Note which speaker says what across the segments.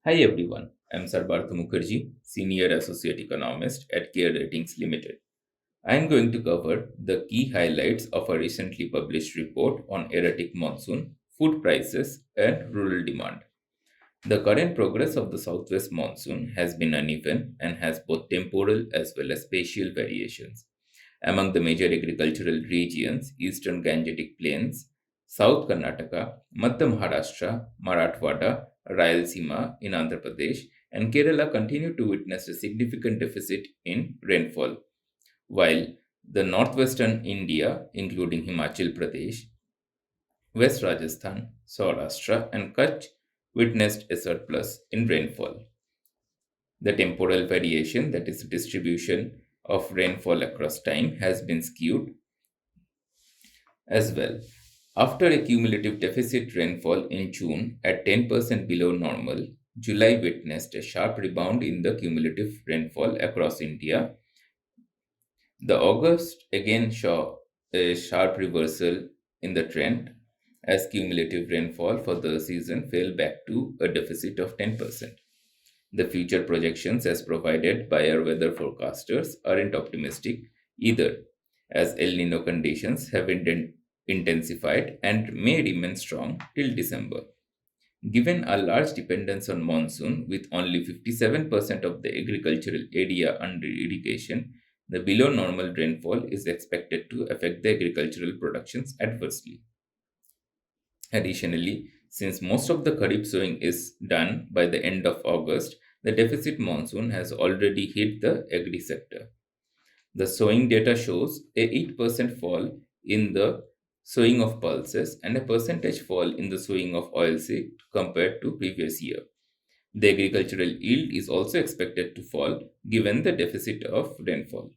Speaker 1: Hi everyone, I'm Sarbartho Mukherjee, Senior Associate Economist at CareEdge Limited. I am going to cover the key highlights of a recently published report on erratic monsoon, food prices, and rural demand. The current progress of the southwest monsoon has been uneven and has both temporal as well as spatial variations. Among the major agricultural regions, eastern Gangetic Plains, South Karnataka, Madhya Maharashtra, Marathwada, Rayalaseema in Andhra Pradesh, and Kerala continue to witness a significant deficit in rainfall, while the northwestern India, including Himachal Pradesh, West Rajasthan, Saurashtra, and Kutch, witnessed a surplus in rainfall. The temporal variation, that is, distribution of rainfall across time, has been skewed as well. After a cumulative deficit rainfall in June at 10% below normal, July witnessed a sharp rebound in the cumulative rainfall across India. The August again saw a sharp reversal in the trend as cumulative rainfall for the season fell back to a deficit of 10%. The future projections, as provided by our weather forecasters, aren't optimistic either, as El Nino conditions have intensified and may remain strong till December. Given a large dependence on monsoon, with only 57% of the agricultural area under irrigation, the below normal rainfall is expected to affect the agricultural productions adversely. Additionally, since most of the Kharif sowing is done by the end of August, the deficit monsoon has already hit the agri sector. The sowing data shows a 8% fall in the sowing of pulses and a percentage fall in the sowing of oilseed compared to previous year. The agricultural yield is also expected to fall given the deficit of rainfall.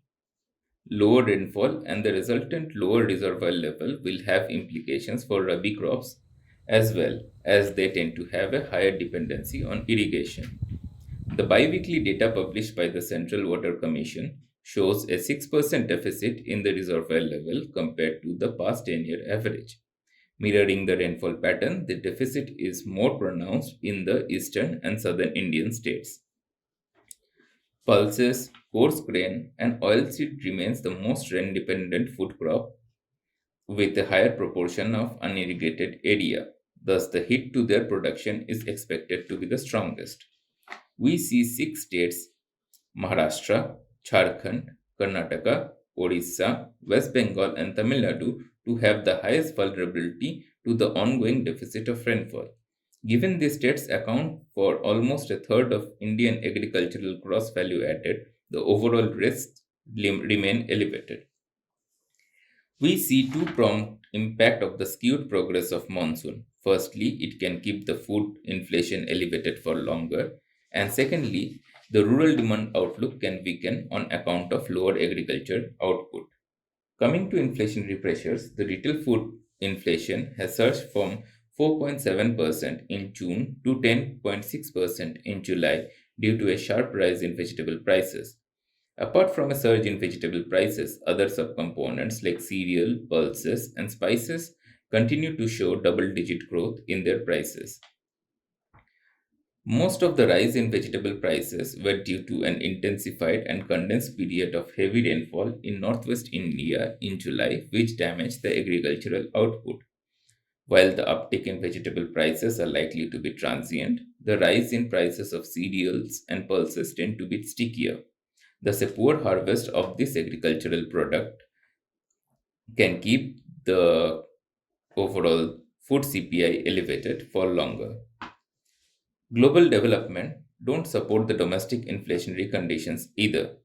Speaker 1: Lower rainfall and the resultant lower reservoir level will have implications for rabi crops as well, as they tend to have a higher dependency on irrigation. The biweekly data published by the Central Water Commission shows a 6% deficit in the reservoir level compared to the past 10-year average. Mirroring the rainfall pattern, the deficit is more pronounced in the eastern and southern Indian states. Pulses, coarse grain, and oilseed remains the most rain-dependent food crop with a higher proportion of unirrigated area. Thus, the hit to their production is expected to be the strongest. We see six states: Maharashtra, Jharkhand, Karnataka, Odisha, West Bengal, and Tamil Nadu to have the highest vulnerability to the ongoing deficit of rainfall. Given these states account for almost a third of Indian agricultural gross value added, the overall risks remain elevated. We see two-pronged impact of the skewed progress of monsoon. Firstly, it can keep the food inflation elevated for longer, and secondly, the rural demand outlook can weaken on account of lower agriculture output. Coming to inflationary pressures, the retail food inflation has surged from 4.7% in June to 10.6% in July due to a sharp rise in vegetable prices. Apart from a surge in vegetable prices, other subcomponents like cereal, pulses, and spices continue to show double digit growth in their prices. Most of the rise in vegetable prices were due to an intensified and condensed period of heavy rainfall in northwest India in July, which damaged the agricultural output. While the uptick in vegetable prices are likely to be transient, the rise in prices of cereals and pulses tend to be stickier. Thus, a poor harvest of this agricultural product can keep the overall food CPI elevated for longer. Global development don't support the domestic inflationary conditions either.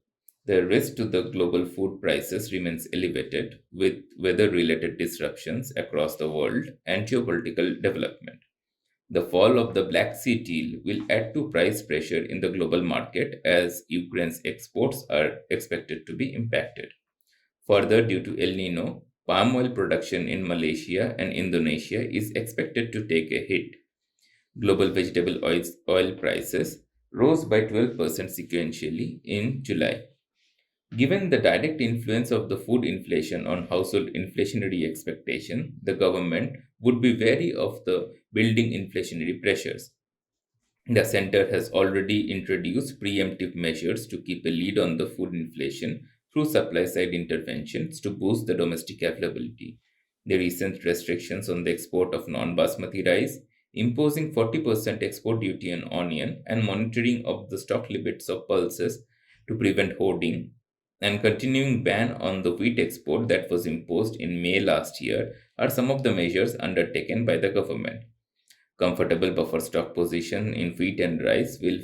Speaker 1: The risk to the global food prices remains elevated with weather related disruptions across the world and geopolitical development. The fall of the Black Sea deal will add to price pressure in the global market as Ukraine's exports are expected to be impacted. Further, due to El Nino, palm oil production in Malaysia and Indonesia is expected to take a hit. Global vegetable oil prices rose by 12% sequentially in July. Given the direct influence of the food inflation on household inflationary expectation, the government would be wary of the building inflationary pressures. The center has already introduced preemptive measures to keep a lead on the food inflation through supply side interventions to boost the domestic availability. The recent restrictions on the export of non basmati rice, imposing 40% export duty on onion, and monitoring of the stock limits of pulses to prevent hoarding, and continuing ban on the wheat export that was imposed in May last year are some of the measures undertaken by the government. Comfortable buffer stock position in wheat and rice will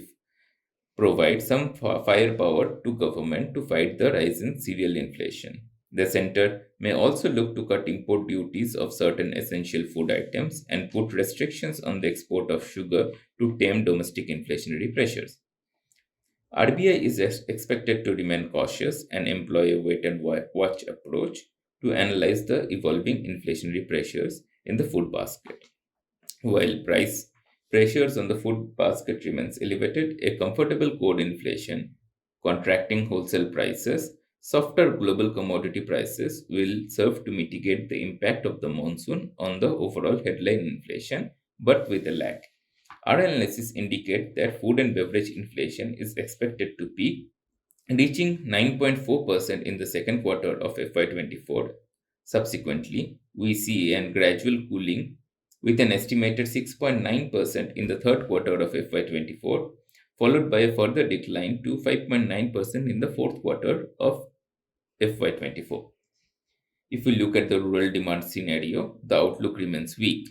Speaker 1: provide some firepower to government to fight the rise in cereal inflation. The center may also look to cut import duties of certain essential food items and put restrictions on the export of sugar to tame domestic inflationary pressures. RBI is expected to remain cautious and employ a wait and watch approach to analyze the evolving inflationary pressures in the food basket. While price pressures on the food basket remains elevated, a comfortable core inflation, contracting wholesale prices, softer global commodity prices will serve to mitigate the impact of the monsoon on the overall headline inflation, but with a lag. Our analysis indicate that food and beverage inflation is expected to peak, reaching 9.4% in the second quarter of FY24. Subsequently, we see a gradual cooling with an estimated 6.9% in the third quarter of FY24, followed by a further decline to 5.9% in the fourth quarter of FY24. If we look at the rural demand scenario, the outlook remains weak.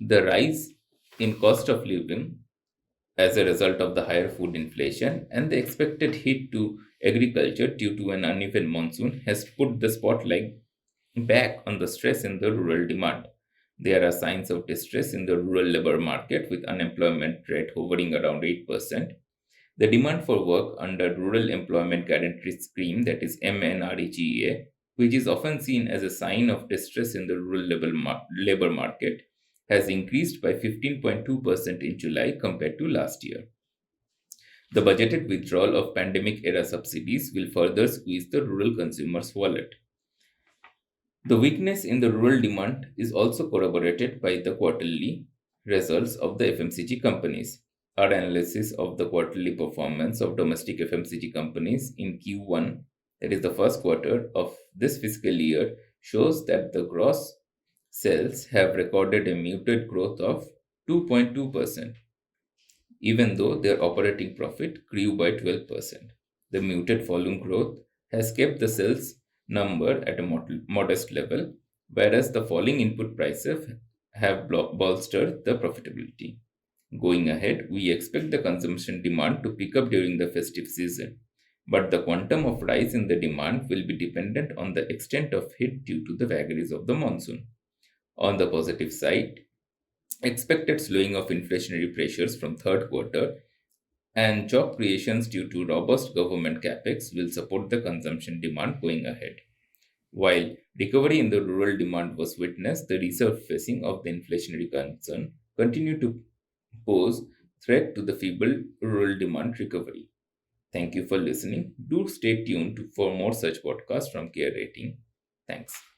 Speaker 1: The rise in cost of living as a result of the higher food inflation and the expected hit to agriculture due to an uneven monsoon has put the spotlight back on the stress in the rural demand. There are signs of distress in the rural labor market with unemployment rate hovering around 8%. The demand for work under Rural Employment Guarantee Scheme, that is MNREGA, which is often seen as a sign of distress in the rural labor market, has increased by 15.2% in July compared to last year. The budgeted withdrawal of pandemic era subsidies will further squeeze the rural consumer's wallet. The weakness in the rural demand is also corroborated by the quarterly results of the FMCG companies. Our analysis of the quarterly performance of domestic FMCG companies in Q1, that is the first quarter of this fiscal year, shows that the gross sales have recorded a muted growth of 2.2%, even though their operating profit grew by 12%. The muted volume growth has kept the sales number at a modest level, whereas the falling input prices have bolstered the profitability. Going ahead, we expect the consumption demand to pick up during the festive season, but the quantum of rise in the demand will be dependent on the extent of hit due to the vagaries of the monsoon. On the positive side, expected slowing of inflationary pressures from third quarter and job creations due to robust government capex will support the consumption demand going ahead. While recovery in the rural demand was witnessed, the resurfacing of the inflationary concern continued to pose threat to the feeble rural demand recovery. Thank you for listening. Do stay tuned for more such podcasts from Care Rating. Thanks.